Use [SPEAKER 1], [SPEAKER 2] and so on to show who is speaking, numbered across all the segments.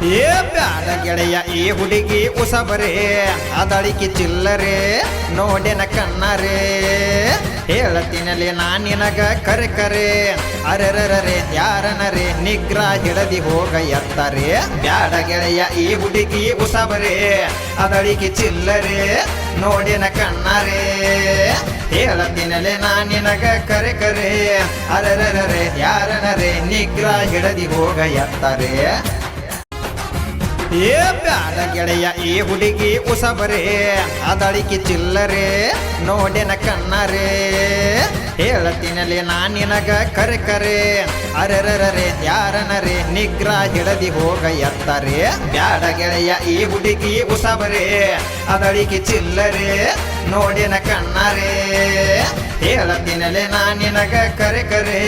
[SPEAKER 1] ಏ ಬ್ಯಾಡ ಗೆಳೆಯ ಈ ಹುಡುಗಿ ಉಸಬರೇ ಅದಳಿಕೆ ಚಿಲ್ಲರೆ ನೋಡೆನ ಕಣ್ಣರೇ ಹೇಳತಿನಲ್ಲಿ ನಾನಿನಗ ಕರೆ ಕರೆ ಅರೆರರೆ ಯಾರನರೇ ನಿಗ್ರಹ ಹಿಡದಿ ಹೋಗ ಎತ್ತರೆ ಬ್ಯಾಡ ಗೆಳೆಯ ಈ ಹುಡುಗಿ ಉಸಬರೇ ಅದಳಿಕೆ ಚಿಲ್ಲರೆ ನೋಡೆನ ಕಣ್ಣರೇ ಹೇಳತಿನಲೆ ನಾನಿನಗ ಕರೆ ಕರೆ ಅರೆರರೆ ಯಾರನರೇ ನಿಗ್ರಹ ಹಿಡದಿ ಹೋಗ ಎತ್ತರೆ ಏ ಬ್ಯಾಡ ಗೆಳೆಯ ಈ ಹುಡುಗಿ ಉಸಬರೇ ಅದಳಿಕೆ ಚಿಲ್ಲರೆ ನೋಡೆನ ಕಣ್ಣರೇ ಹೇಳತಿನಲ್ಲಿ ನಾನಿನಗ ಕರೆ ಕರೆ ಅರೆರರೆ ಯಾರನರೇ ನಿಗ್ರಹ ಹಿಡದಿ ಹೋಗ ಎತ್ತರೆ ಬ್ಯಾಡ ಗೆಳೆಯ ಈ ಹುಡುಗಿ ಉಸಬರೇ ಅದಳಿಕೆ ಚಿಲ್ಲರೆ ನೋಡೆನ ಕಣ್ಣರೇ ಹೇಳತಿನಲೆ ನಾನಿನಗ ಕರೆ ಕರೆ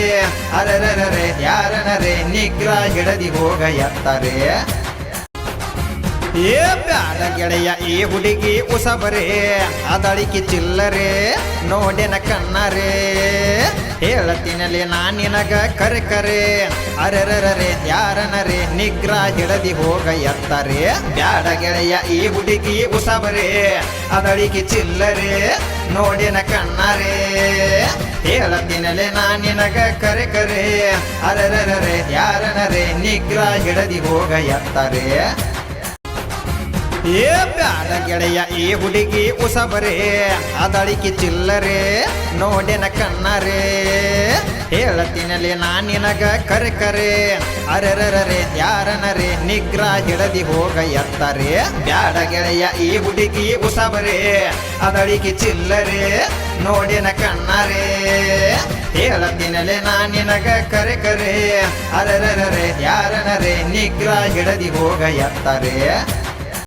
[SPEAKER 1] ಅರೆರರೆ ಯಾರನರೇ ನಿಗ್ರಹ ಹಿಡದಿ ಹೋಗ ಎತ್ತರೆ ಏ ಬ್ಯಾಡ ಗೆಳೆಯ ಈ ಹುಡುಗಿ ಉಸಬರೇ ಅದಳಿಕೆ ಚಿಲ್ಲರೆ ನೋಡೆನ ಕಣ್ಣರೇ ಹೇಳತಿನಲ್ಲಿ ನಾನಿನಗ ಕರೆ ಕರೆ ಅರೆರರೆ ಯಾರನರೇ ನಿಗ್ರಹ ಹಿಡದಿ ಹೋಗ ಎತ್ತರೆ ಬ್ಯಾಡ ಗೆಳೆಯ ಈ ಹುಡುಗಿ ಉಸಬರೇ ಅದಳಿಕೆ ಚಿಲ್ಲರೆ ನೋಡೆನ ಕಣ್ಣರೇ ಹೇಳತಿನಲೆ ನಾನಿನಗ ಕರೆ ಕರೆ ಅರೆರರೆ ಯಾರನರೇ ನಿಗ್ರಹ ಹಿಡದಿ ಹೋಗ ಎತ್ತರೆ ಏ ಬ್ಯಾಡ ಗೆಳೆಯ ಈ ಹುಡುಗಿ ಉಸಬರೇ ಅದಳಿಕೆ ಚಿಲ್ಲರೆ ನೋಡೆನ ಕಣ್ಣರೇ ಹೇಳತಿನಲ್ಲಿ ನಾನಿನಗ ಕರೆ ಕರೆ ಅರೆರರೆ ಯಾರನರೇ ನಿಗ್ರಹ ಹಿಡದಿ ಹೋಗ ಎತ್ತರೆ ಬ್ಯಾಡ ಗೆಳೆಯ ಈ ಹುಡುಗಿ ಉಸಬರೇ ಅದಳಿಕೆ ಚಿಲ್ಲರೆ ನೋಡೆನ ಕಣ್ಣರೇ ಹೇಳತಿನಲೆ ನಾನಿನಗ ಕರೆ ಕರೆ ಅರೆರರೆ ಯಾರನರೇ ನಿಗ್ರಹ ಹಿಡದಿ ಹೋಗ ಎತ್ತರೆ